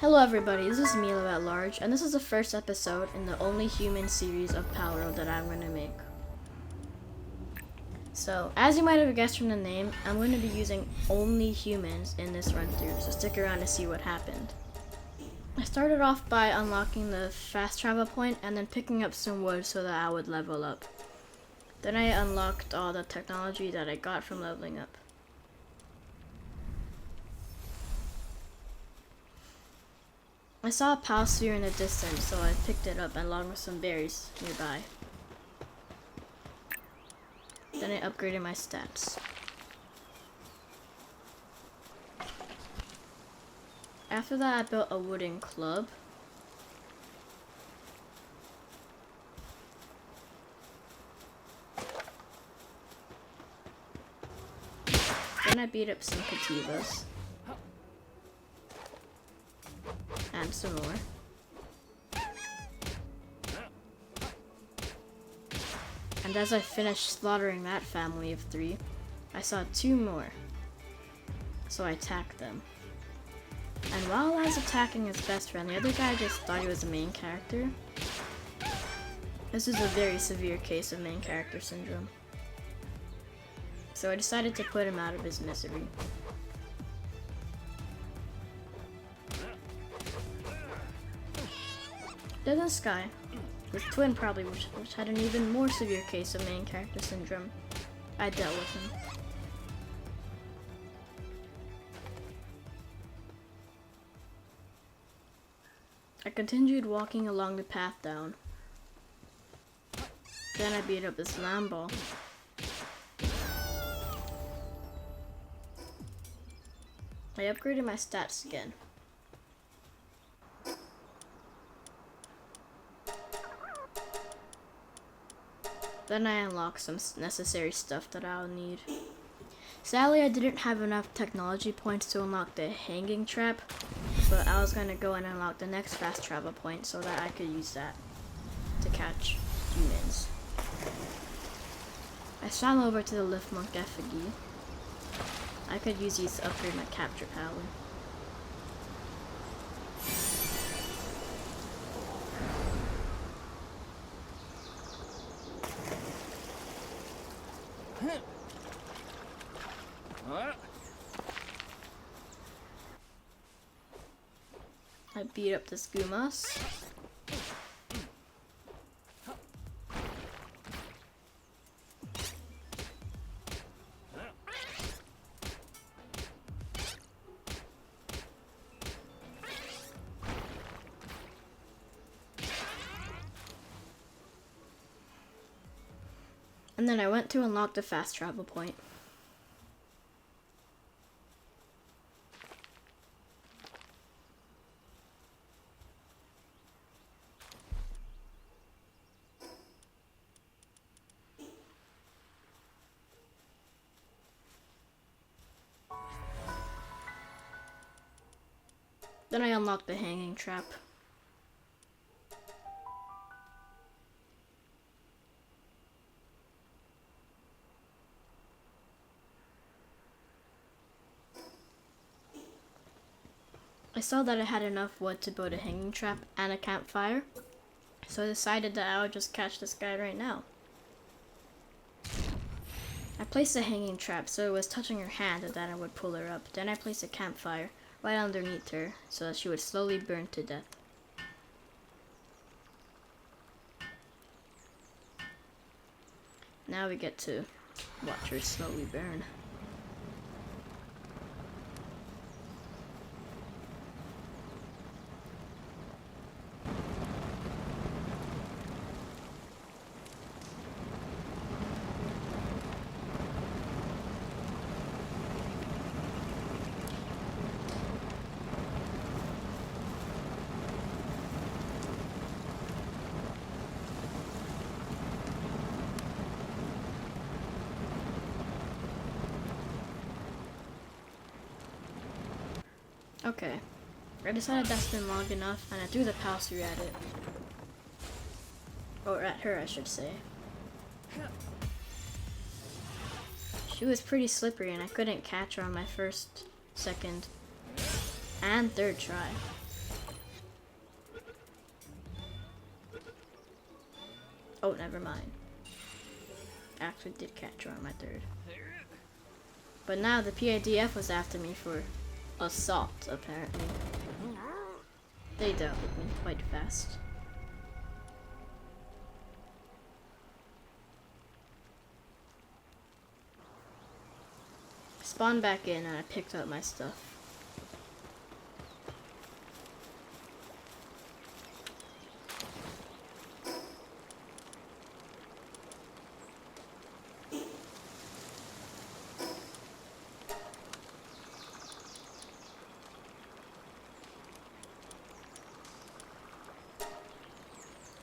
Hello everybody, this is Milo at Large, and this is the first episode in the Only Human series of Palworld that I'm going to make. So, as you might have guessed from the name, I'm going to be using only humans in this run-through, so stick around to see what happened. I started off by unlocking the fast travel point and then picking up some wood so that I would level up. Then I unlocked all the technology that I got from leveling up. I saw a pal sphere in the distance, so I picked it up along with some berries nearby. Then I upgraded my stats. After that, I built a wooden club. Then I beat up some cativas. And some more. And as I finished slaughtering that family of 3, I saw 2 more. So I attacked them. And while I was attacking his best friend, the other guy just thought he was the main character. This is a very severe case of main character syndrome. So I decided to put him out of his misery. Then this guy, his twin probably, which had an even more severe case of main character syndrome. I dealt with him. I continued walking along the path down. Then I beat up this Lambo. I upgraded my stats again. Then I unlocked some necessary stuff that I'll need. Sadly, I didn't have enough technology points to unlock the hanging trap, but I was going to go and unlock the next fast travel point so that I could use that to catch humans. I swam over to the lift monk effigy. I could use these to upgrade my capture power. I beat up this Gumas. And then I went to unlock the fast travel point. Then I unlocked the hanging trap. I saw that I had enough wood to build a hanging trap and a campfire, so I decided that I would just catch this guy right now. I placed a hanging trap so it was touching her hand and then I would pull her up. Then I placed a campfire right underneath her so that she would slowly burn to death. Now we get to watch her slowly burn. Okay, I decided that's been long enough, and I threw the palsy at it. Or at her, I should say. She was pretty slippery, and I couldn't catch her on my first, second, and third try. Oh, never mind. Actually did catch her on my third. But now the PIDF was after me for assault, apparently. They dealt with me quite fast. Spawned back in and I picked up my stuff.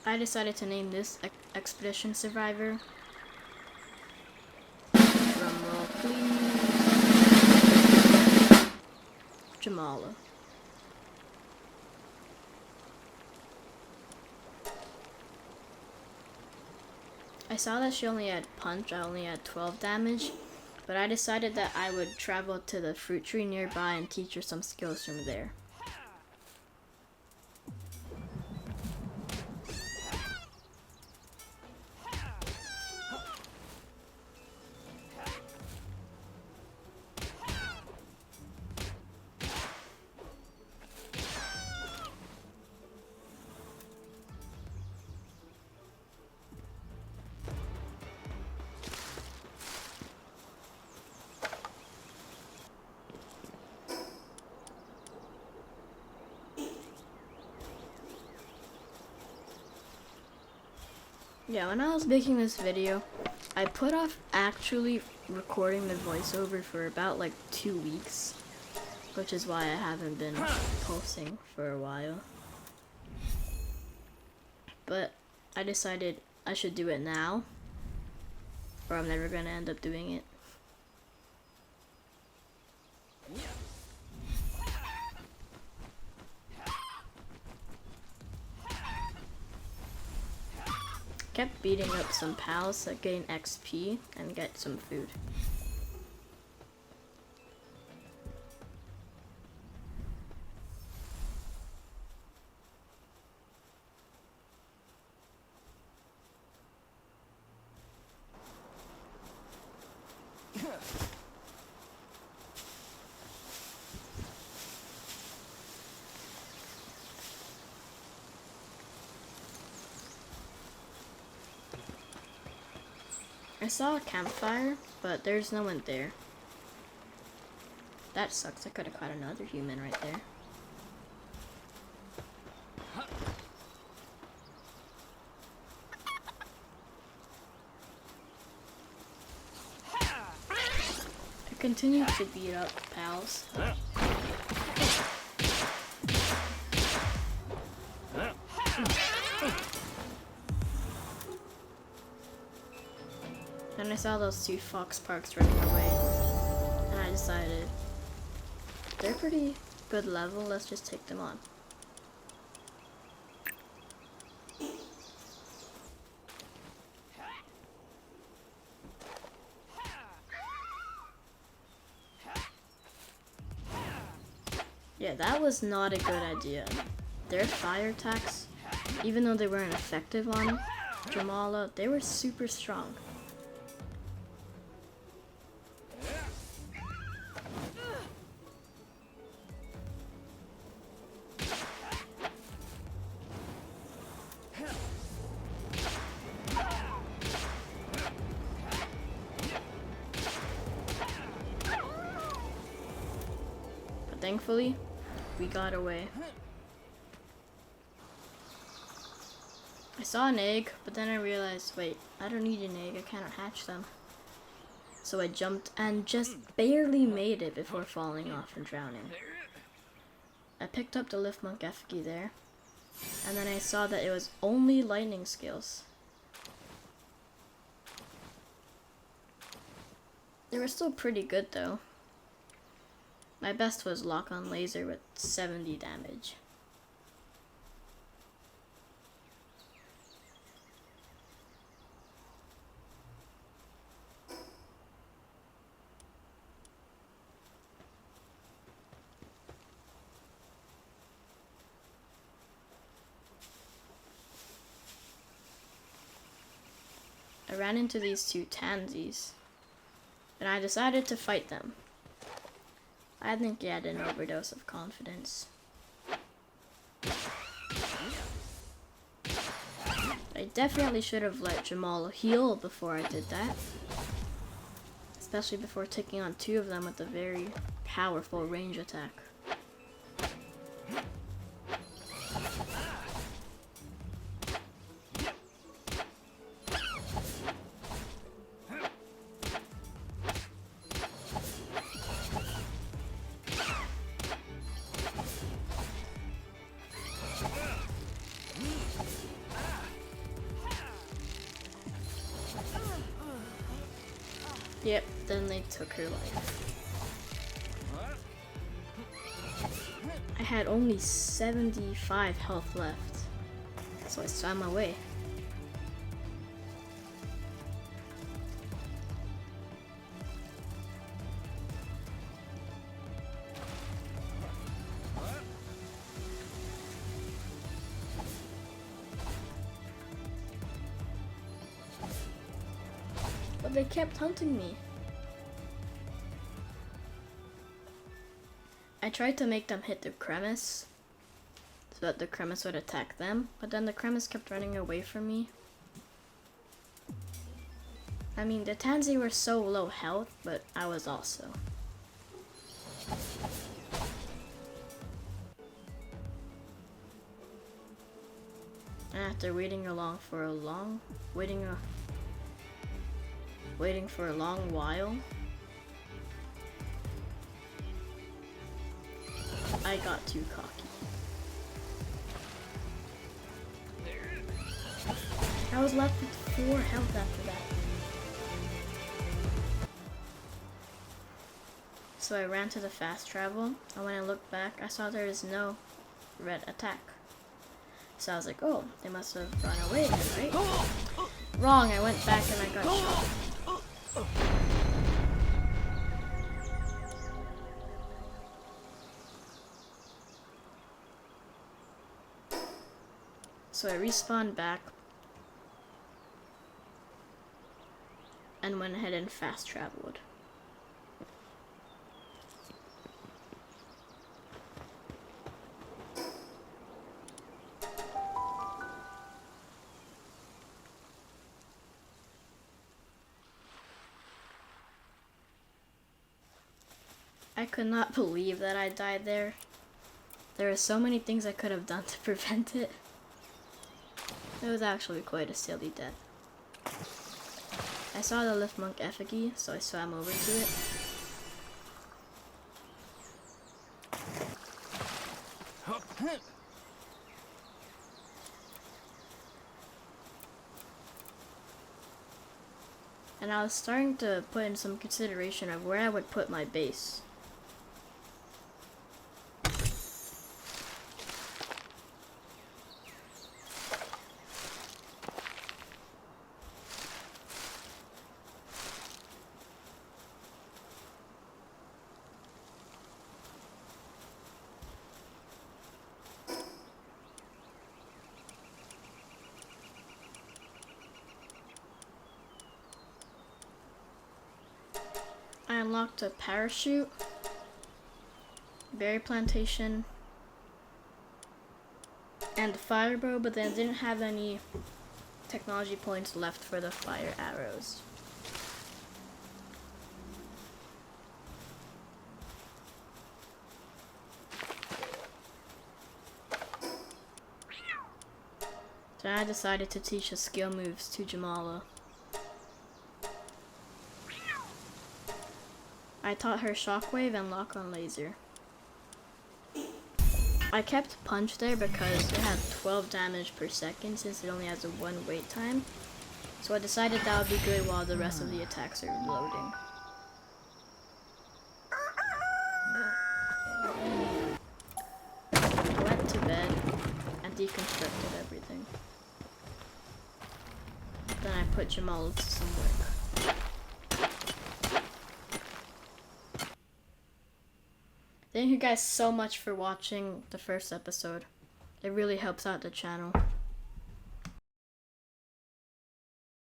I decided to name this Expedition Survivor. Drumroll, please. Jamala. I saw that she only had punch, I only had 12 damage, but I decided that I would travel to the fruit tree nearby and teach her some skills from there. Yeah, when I was making this video, I put off actually recording the voiceover for about like 2 weeks, which is why I haven't been posting for a while. But I decided I should do it now, or I'm never gonna end up doing it. Kept beating up some pals that gain XP and get some food. I saw a campfire, but there's no one there. That sucks. I could have caught another human right there. I continued to beat up pals. Then I saw those 2 fox parks running away, and I decided they're pretty good level, let's just take them on. Yeah, that was not a good idea. Their fire attacks, even though they weren't effective on Jamala, they were super strong. Thankfully, we got away. I saw an egg, but then I realized, wait, I don't need an egg, I cannot hatch them. So I jumped and just barely made it before falling off and drowning. I picked up the Lift Monk effigy there, and then I saw that it was only lightning skills. They were still pretty good though. My best was lock on laser with 70 damage. I ran into these two tansies, and I decided to fight them. I think he had an overdose of confidence. I definitely should have let Jamal heal before I did that. Especially before taking on two of them with a very powerful range attack. Yep, then they took her life. I had only 75 health left, so I swam away. But they kept hunting me. I tried to make them hit the crevice so that the crevice would attack them, but then the crevice kept running away from me. I mean, the Tansy were so low health, but I was also. And after waiting for a long while, I got too cocky. I was left with 4 health after that. So I ran to the fast travel, and when I looked back, I saw there is no red attack. So I was like, oh, they must have run away then, right? Wrong, I went back and I got shot. So I respawned back and went ahead and fast traveled. I could not believe that I died there. There are so many things I could have done to prevent it. It was actually quite a silly death. I saw the lift monk effigy, so I swam over to it. And I was starting to put in some consideration of where I would put my base. I unlocked a parachute, berry plantation, and a fire bow, but then didn't have any technology points left for the fire arrows. So I decided to teach the skill moves to Jamala. I taught her shockwave and lock on laser. I kept punch there because it had 12 damage per second since it only has a 1 wait time. So I decided that would be good while the rest of the attacks are loading. I went to bed and deconstructed everything. Then I put Jamal to some work. Thank you guys so much for watching the first episode. It really helps out the channel.